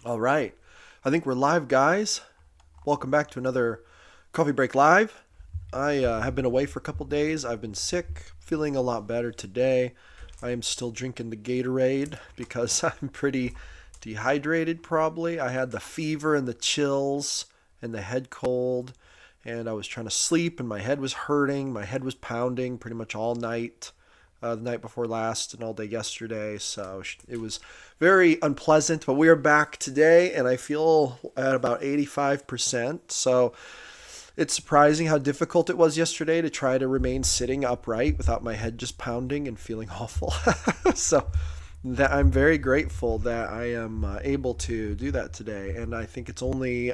All right. I think we're live, guys. Welcome back to another Coffee Break Live. I have been away for a couple days. I've been sick, feeling a lot better today. I am still drinking the Gatorade because I'm pretty dehydrated, probably. I had the fever and the chills and the head cold, and I was trying to sleep, and my head was hurting. My head was pounding pretty much all night, the night before last, and all day yesterday. So it was very unpleasant, but we are back today, and I feel at about 85%. So it's surprising how difficult it was yesterday to try to remain sitting upright without my head just pounding and feeling awful. So that I'm very grateful that I am able to do that today, and I think it's only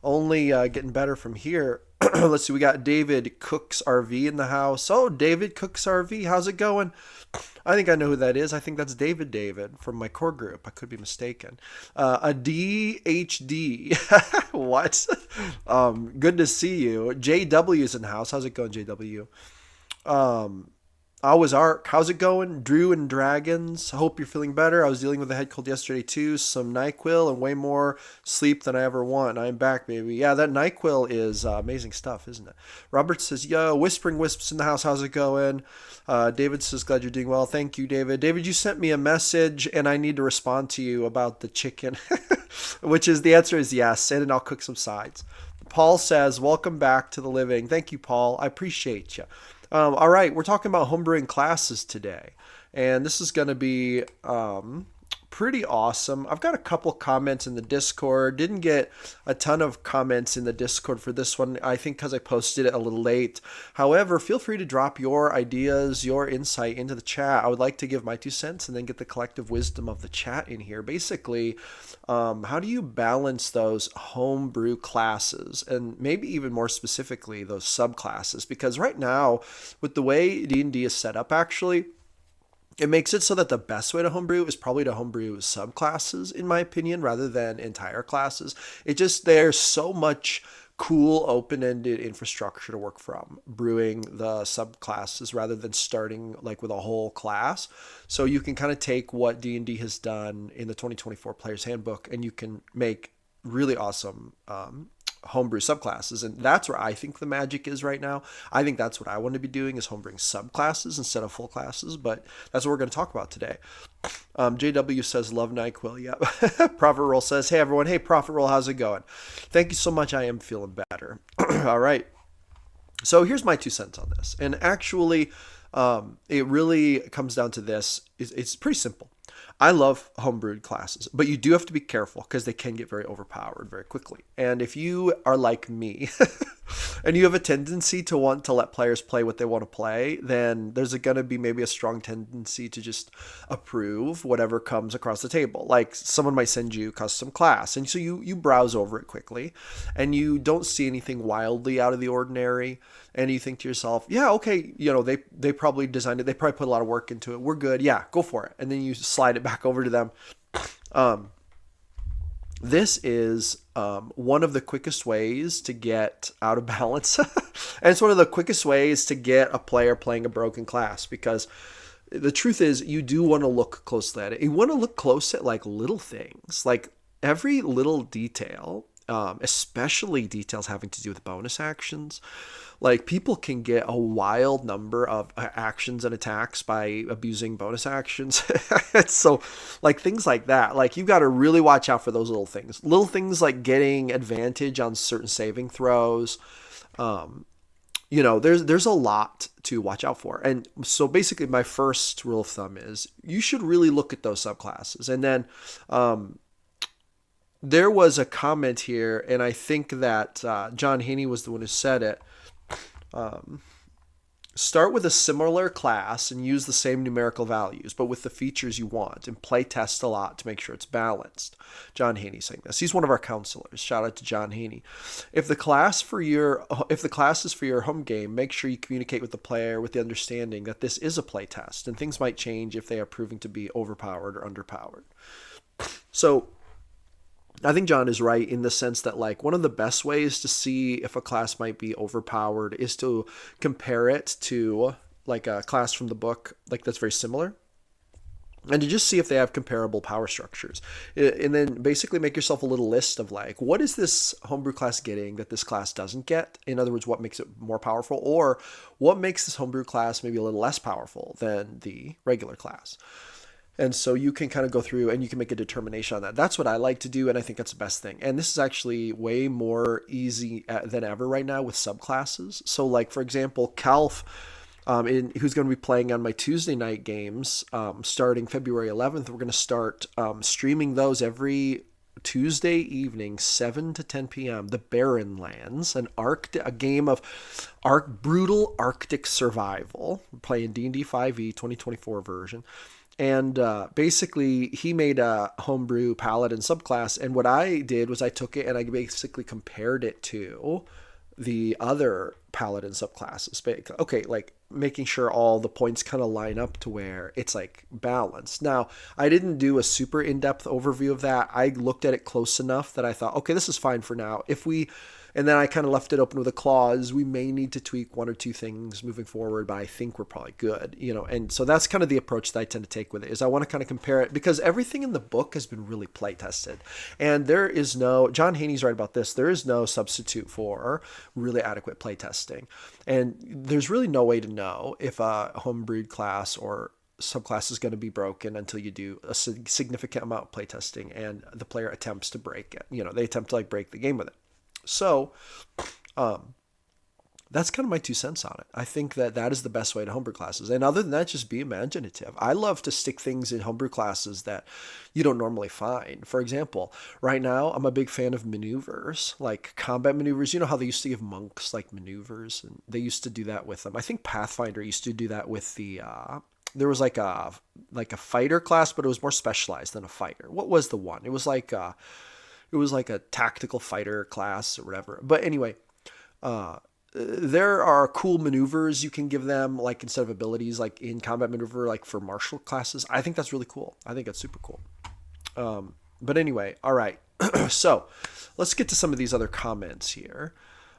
getting better from here. Let's see, we got David Cook's RV in the house. Oh, David Cook's RV, how's it going? I think I know who that is. I think that's David from my core group. I could be mistaken. A DHD. What? Good to see you. JW's in the house. How's it going, JW? Um, I was Ark. How's it going? Drew and Dragons. Hope you're feeling better. I was dealing with a head cold yesterday too. Some NyQuil and way more sleep than I ever want. I'm back, baby. Yeah, that NyQuil is amazing stuff, isn't it? Robert says, yo, Whispering Wisps in the house. How's it going? David says, glad you're doing well. Thank you, David. David, you sent me a message and I need to respond to you about the chicken, which is the answer is yes. And then I'll cook some sides. Paul says, welcome back to the living. Thank you, Paul. I appreciate you. All right, we're talking about homebrewing classes today, and this is going to be pretty awesome. I've got a couple comments in the Discord. Didn't get a ton of comments in the Discord for this one, I think because I posted it a little late. However, feel free to drop your ideas, your insight into the chat. I would like to give my 2 cents and then get the collective wisdom of the chat in here. Basically, how do you balance those homebrew classes and maybe even more specifically those subclasses? Because right now, with the way D&D is set up, actually, it makes it so that the best way to homebrew is probably to homebrew subclasses, in my opinion, rather than entire classes. There's so much cool open-ended infrastructure to work from brewing the subclasses rather than starting like with a whole class. So you can kind of take what D&D has done in the 2024 Player's Handbook and you can make really awesome homebrew subclasses, and that's where I think the magic is right now. I think that's what I want to be doing is homebrewing subclasses instead of full classes, but that's what we're going to talk about today. JW says love NyQuil. Yep. Prophet Roll says, hey everyone. Hey Prophet Roll, how's it going? Thank you so much. I am feeling better. All right, so here's my 2 cents on this, and actually it really comes down to this. It's pretty simple. I love homebrewed classes, but you do have to be careful because they can get very overpowered very quickly. And if you are like me and you have a tendency to want to let players play what they want to play, then there's going to be maybe a strong tendency to just approve whatever comes across the table. Like someone might send you custom class, and so you browse over it quickly and you don't see anything wildly out of the ordinary. And you think to yourself, yeah, okay, they probably designed it. They probably put a lot of work into it. We're good. Yeah, go for it. And then you slide it back over to them. This is one of the quickest ways to get out of balance. And it's one of the quickest ways to get a player playing a broken class, because the truth is you do want to look closely at it. You want to look close at like little things, like every little detail, especially details having to do with bonus actions. Like people can get a wild number of actions and attacks by abusing bonus actions. So like things like that, like you've got to really watch out for those little things like getting advantage on certain saving throws. There's a lot to watch out for. And so basically my first rule of thumb is you should really look at those subclasses. And then, there was a comment here, and I think that John Haney was the one who said it. Start with a similar class and use the same numerical values, but with the features you want, and play test a lot to make sure it's balanced. John Haney saying this. He's one of our counselors. Shout out to John Haney. If the class is for your home game, make sure you communicate with the player with the understanding that this is a play test, and things might change if they are proving to be overpowered or underpowered. So I think John is right in the sense that like one of the best ways to see if a class might be overpowered is to compare it to like a class from the book, like that's very similar. and to just see if they have comparable power structures. And then basically make yourself a little list of like, what is this homebrew class getting that this class doesn't get? In other words, what makes it more powerful, or what makes this homebrew class maybe a little less powerful than the regular class? And so you can kind of go through and you can make a determination on that. That's what I like to do, and I think that's the best thing. And this is actually way more easy than ever right now with subclasses. So like, for example, Calf, who's going to be playing on my Tuesday night games starting February 11th. We're going to start streaming those every Tuesday evening, 7 to 10 p.m. The Barren Lands, a game of brutal Arctic survival. We're playing D&D 5e 2024 version. And basically, he made a homebrew paladin subclass. And what I did was I took it and I basically compared it to the other paladin subclasses. Okay, like making sure all the points kind of line up to where it's like balanced. Now, I didn't do a super in-depth overview of that. I looked at it close enough that I thought, okay, this is fine for now. And then I kind of left it open with a clause. We may need to tweak one or two things moving forward, but I think we're probably good, And so that's kind of the approach that I tend to take with it, is I want to kind of compare it, because everything in the book has been really play tested. And John Haney's right about this, there is no substitute for really adequate play testing. And there's really no way to know if a homebrewed class or subclass is going to be broken until you do a significant amount of play testing and the player attempts to break it. They attempt to like break the game with it. So that's kind of my 2 cents on it. I think that is the best way to homebrew classes. And other than that, just be imaginative. I love to stick things in homebrew classes that you don't normally find. For example, right now, I'm a big fan of maneuvers, like combat maneuvers. You know how they used to give monks like maneuvers, and they used to do that with them. I think Pathfinder used to do that with there was like a fighter class, but it was more specialized than a fighter. What was the one? It was like a tactical fighter class or whatever. But anyway, there are cool maneuvers you can give them, like instead of abilities, like in combat maneuver, like for martial classes. I think that's really cool. I think that's super cool. But anyway, all right. So let's get to some of these other comments here.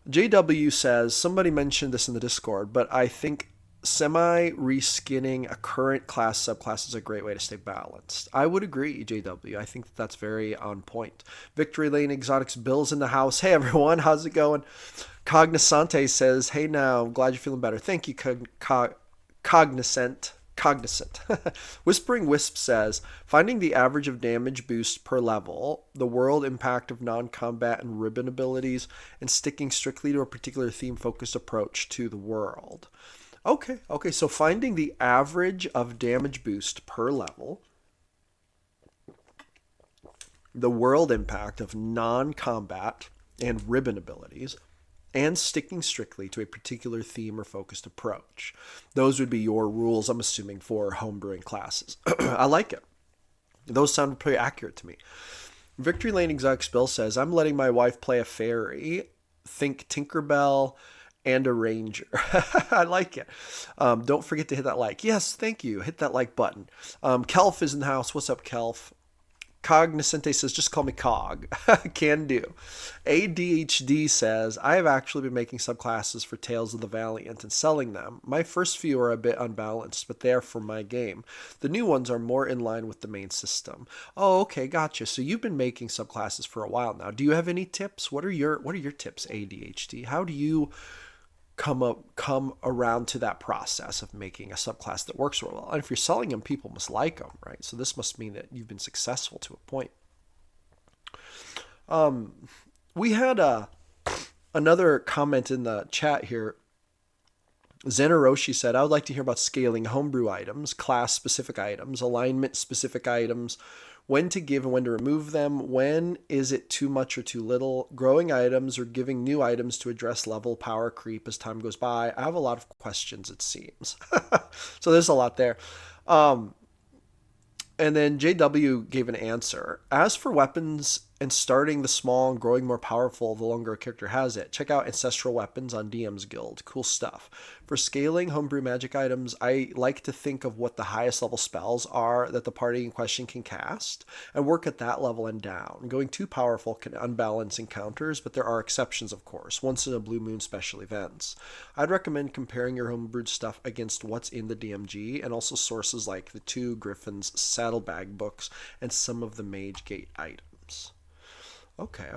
JW says, somebody mentioned this in the Discord, but I think semi-reskinning a current class subclass is a great way to stay balanced. I would agree, JW. I think that's very on point. Victory Lane Exotics Bill's in the house. Hey, everyone. How's it going? Cognosante says, hey, now. I'm glad you're feeling better. Thank you, Cognizant. Whispering Wisp says, finding the average of damage boost per level, the world impact of non-combat and ribbon abilities, and sticking strictly to a particular theme-focused approach to the world. Okay, so finding the average of damage boost per level, the world impact of non-combat and ribbon abilities, and sticking strictly to a particular theme or focused approach. Those would be your rules, I'm assuming, for homebrewing classes. I like it. Those sound pretty accurate to me. Victory Lane Exotic Spill says, I'm letting my wife play a fairy. Think Tinkerbell and a ranger. I like it. Don't forget to hit that like. Yes, thank you. Hit that like button. Kelf is in the house. What's up, Kelf? Cognoscente says, just call me Cog. Can do. ADHD says, I have actually been making subclasses for Tales of the Valiant and selling them. My first few are a bit unbalanced, but they are for my game. The new ones are more in line with the main system. Oh, okay, gotcha. So you've been making subclasses for a while now. Do you have any tips? What are your tips, ADHD? How do you come around to that process of making a subclass that works real well? And if you're selling them, people must like them, right? So this must mean that you've been successful to a point. We had another comment in the chat here. Zenaroshi said, I would like to hear about scaling homebrew items, class-specific items, alignment-specific items, when to give and when to remove them, when is it too much or too little, growing items or giving new items to address level power creep as time goes by. I have a lot of questions, it seems. So there's a lot there. And then JW gave an answer. As for weapons and starting the small and growing more powerful the longer a character has it. Check out Ancestral Weapons on DM's Guild. Cool stuff. For scaling homebrew magic items, I like to think of what the highest level spells are that the party in question can cast and work at that level and down. Going too powerful can unbalance encounters, but there are exceptions, of course, once in a blue moon special events. I'd recommend comparing your homebrewed stuff against what's in the DMG and also sources like the 2 Griffin's Saddlebag books and some of the Mage Gate items. Okay.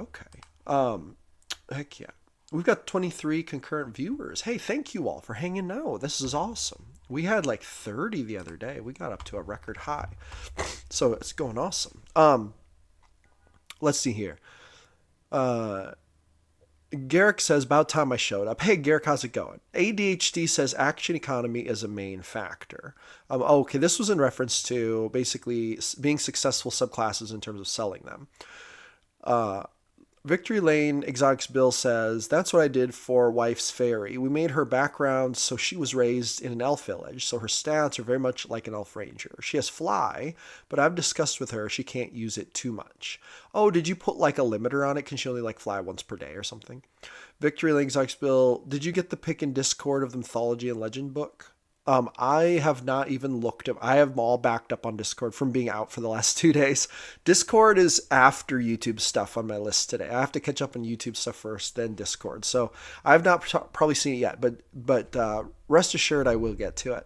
Heck yeah. We've got 23 concurrent viewers. Hey, thank you all for hanging out. This is awesome. We had like 30 the other day. We got up to a record high. So it's going awesome. Let's see here. Garrick says, about time I showed up. Hey, Garrick, how's it going? ADHD says action economy is a main factor. Okay, this was in reference to basically being successful subclasses in terms of selling them. Victory Lane Exotics Bill says, that's what I did for Wife's Fairy. We made her background so she was raised in an elf village, so her stats are very much like an elf ranger. She has fly, but I've discussed with her she can't use it too much. Oh, did you put like a limiter on it? Can she only like fly once per day or something? Victory Lane Exotics Bill, did you get the pick in Discord of the Mythology and Legend book? I have not even looked up. I have them all backed up on Discord from being out for the last 2 days. Discord is after YouTube stuff on my list today. I have to catch up on YouTube stuff first, then Discord. So I've not probably seen it yet, but rest assured I will get to it.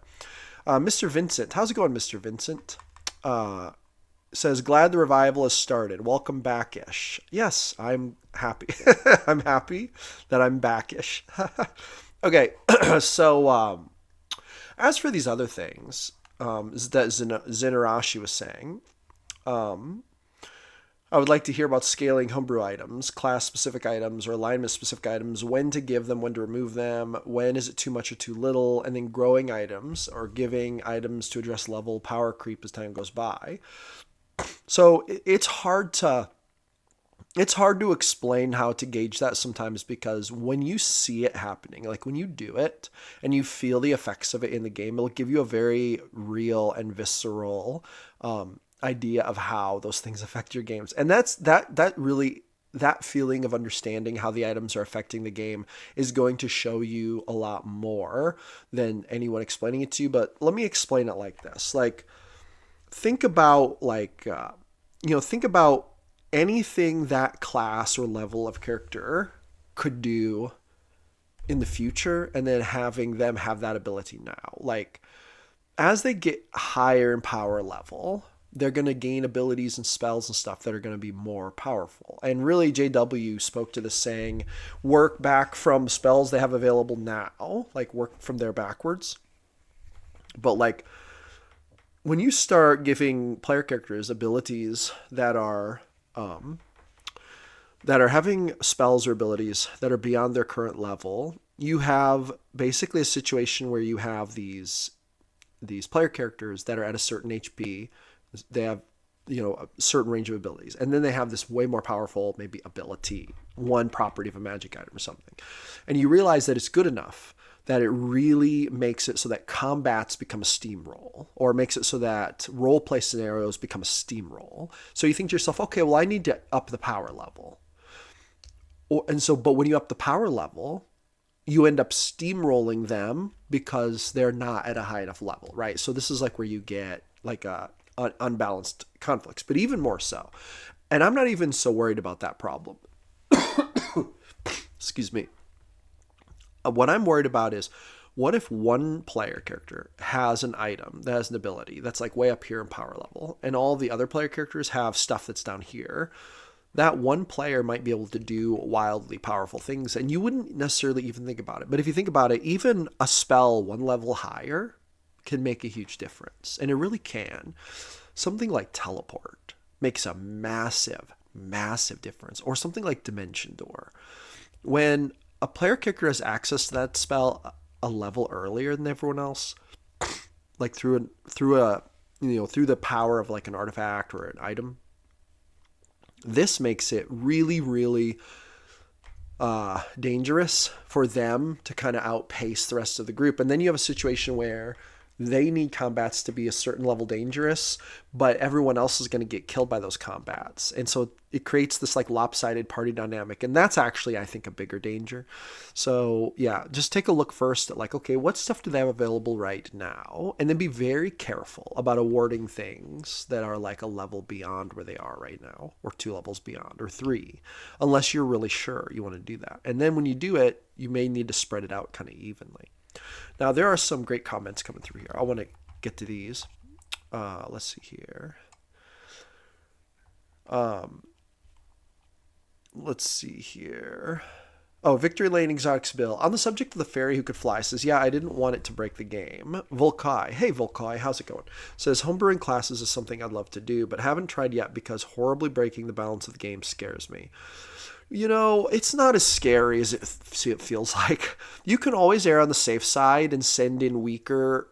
Mr. Vincent, how's it going, Mr. Vincent? Says, glad the revival has started. Welcome back-ish. Yes, I'm happy. I'm happy that I'm back-ish. Okay, so as for these other things that Zenarashi was saying, I would like to hear about scaling homebrew items, class-specific items, or alignment-specific items, when to give them, when to remove them, when is it too much or too little, and then growing items or giving items to address level power creep as time goes by. So it's hard to explain how to gauge that sometimes, because when you see it happening, like when you do it and you feel the effects of it in the game, it'll give you a very real and visceral idea of how those things affect your games. And that feeling of understanding how the items are affecting the game is going to show you a lot more than anyone explaining it to you. But let me explain it like this. Like, think about anything that class or level of character could do in the future, and then having them have that ability now. Like, as they get higher in power level, they're going to gain abilities and spells and stuff that are going to be more powerful. And really, JW spoke to this saying, work back from spells they have available now, like work from there backwards. But like, when you start giving player characters abilities that are having spells or abilities that are beyond their current level, you have basically a situation where you have these player characters that are at a certain HP. They have, a certain range of abilities. And then they have this way more powerful, maybe ability, one property of a magic item or something. And you realize that it's good enough that it really makes it so that combats become a steamroll, or makes it so that role play scenarios become a steamroll. So you think to yourself, okay, well, I need to up the power level. But when you up the power level, you end up steamrolling them because they're not at a high enough level, right? So this is like where you get like unbalanced conflicts, but even more so. And I'm not even so worried about that problem. Excuse me. What I'm worried about is, what if one player character has an item that has an ability that's like way up here in power level, and all the other player characters have stuff that's down here? That one player might be able to do wildly powerful things, and you wouldn't necessarily even think about it. But if you think about it, even a spell one level higher can make a huge difference, and it really can. Something like teleport makes a massive, massive difference, or something like Dimension Door. When a player character has access to that spell a level earlier than everyone else, like through the power of like an artifact or an item, this makes it really, really dangerous for them to kind of outpace the rest of the group. And then you have a situation where they need combats to be a certain level dangerous, but everyone else is going to get killed by those combats. And so it creates this like lopsided party dynamic. And that's actually, I think, a bigger danger. So yeah, just take a look first at like, okay, what stuff do they have available right now? And then be very careful about awarding things that are like a level beyond where they are right now, or 2 levels beyond, or 3, unless you're really sure you want to do that. And then when you do it, you may need to spread it out kind of evenly. Now, there are some great comments coming through here. I want to get to these. Let's see here. Let's see here. Oh, Victory Lane Exotics Bill. On the subject of the fairy who could fly, says, yeah, I didn't want it to break the game. Volkai. Hey, Volkai, how's it going? Says, homebrewing classes is something I'd love to do, but haven't tried yet because horribly breaking the balance of the game scares me. You know, it's not as scary as it feels like. You can always err on the safe side and send in weaker,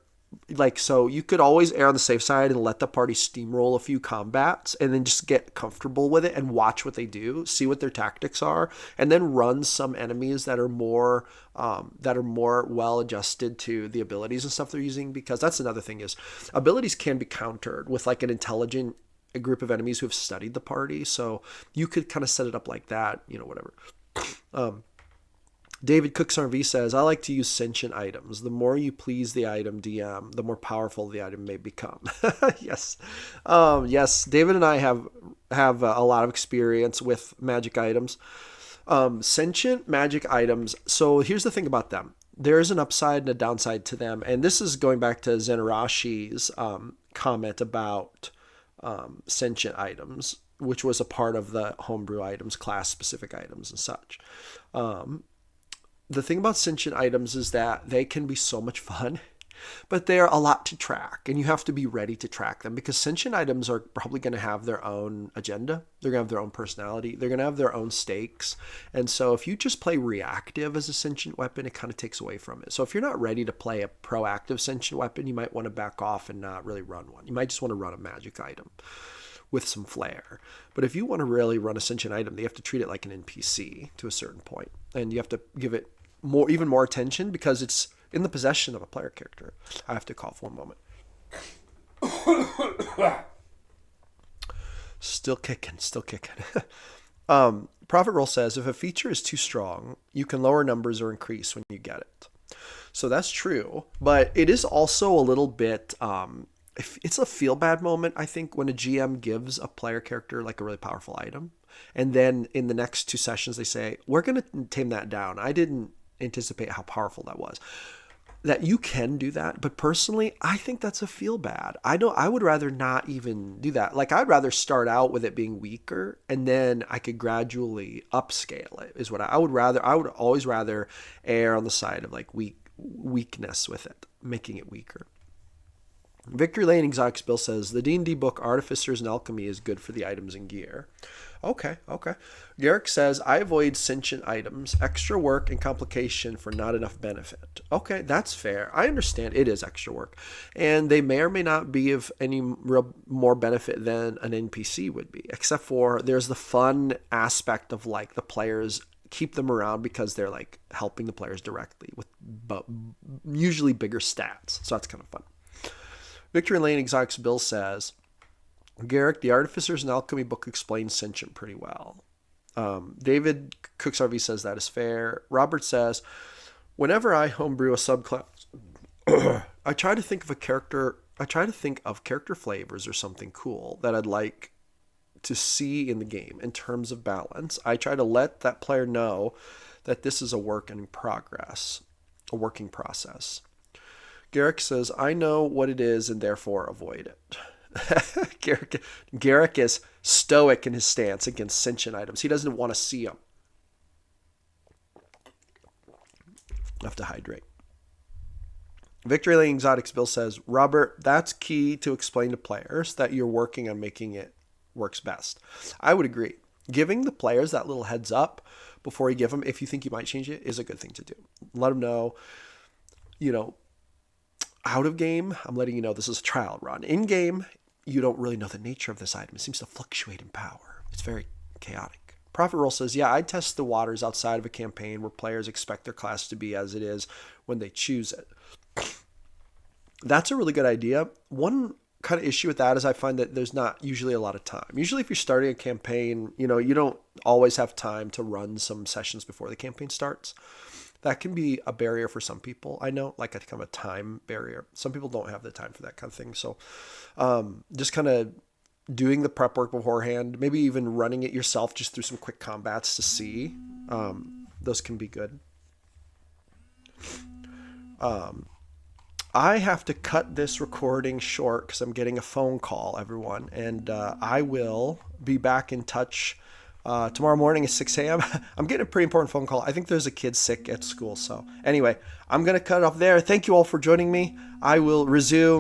like, so you could always err on the safe side and let the party steamroll a few combats and then just get comfortable with it and watch what they do, see what their tactics are, and then run some enemies that are more well adjusted to the abilities and stuff they're using, because that's another thing is abilities can be countered with like an intelligent a group of enemies who have studied the party. So you could kind of set it up like that, you know, whatever. David Cooks RV says, I like to use sentient items. The more you please the item DM, the more powerful the item may become. Yes. Yes. David and I have a lot of experience with magic items. Sentient magic items. So here's the thing about them. There is an upside and a downside to them. And this is going back to Zenarashi's comment about sentient items, which was a part of the homebrew items, class specific items and such. The thing about sentient items is that they can be so much fun, but they're a lot to track, and you have to be ready to track them because sentient items are probably going to have their own agenda. They're going to have their own personality. They're going to have their own stakes. And so if you just play reactive as a sentient weapon, it kind of takes away from it. So if you're not ready to play a proactive sentient weapon, you might want to back off and not really run one. You might just want to run a magic item with some flair. But if you want to really run a sentient item, you have to treat it like an NPC to a certain point. And you have to give it even more attention because it's in the possession of a player character. I have to cough one moment. Still kicking. Profit Roll says, if a feature is too strong, you can lower numbers or increase when you get it. So that's true, but it is also a little bit, it's a feel bad moment, I think, when a GM gives a player character like a really powerful item. And then in the next 2 sessions, they say, we're going to tame that down. I didn't anticipate how powerful that was. That you can do that, but personally, I think that's a feel bad. I would rather not even do that. Like, I'd rather start out with it being weaker, and then I could gradually upscale it. Is what I would rather. I would always rather err on the side of like weakness with it, making it weaker. Victory Lane Exotics Bill says, the D&D book Artificers and Alchemy is good for the items and gear. Okay. Garrick says, I avoid sentient items, extra work and complication for not enough benefit. Okay, that's fair. I understand it is extra work. And they may or may not be of any real more benefit than an NPC would be, except for there's the fun aspect of like the players keep them around because they're like helping the players directly with usually bigger stats. So that's kind of fun. Victory Lane Exotics Bill says, Garrick, the Artificers and Alchemy book explains sentient pretty well. David Cooks RV says that is fair. Robert says, whenever I homebrew a subclass, I try to think of character flavors or something cool that I'd like to see in the game in terms of balance. I try to let that player know that this is a working process. Garrick says, I know what it is and therefore avoid it. Garrick is stoic in his stance against sentient items. He doesn't want to see them. I have to hydrate. Victory Lane Exotics Bill says, Robert, that's key to explain to players that you're working on making it works best. I would agree. Giving the players that little heads up before you give them, if you think you might change it, is a good thing to do. Let them know, out of game, I'm letting you know this is a trial run. In game, you don't really know the nature of this item. It seems to fluctuate in power. It's very chaotic. Profit Roll says, yeah, I test the waters outside of a campaign where players expect their class to be as it is when they choose it. That's a really good idea. One kind of issue with that is I find that there's not usually a lot of time. Usually if you're starting a campaign, you don't always have time to run some sessions before the campaign starts. That can be a barrier for some people. I know, like a kind of a time barrier. Some people don't have the time for that kind of thing. So just kind of doing the prep work beforehand, maybe even running it yourself just through some quick combats to see. Those can be good. I have to cut this recording short because I'm getting a phone call, everyone. And I will be back in touch tomorrow morning at 6 a.m. I'm getting a pretty important phone call. I think there's a kid sick at school. So anyway, I'm going to cut it off there. Thank you all for joining me. I will resume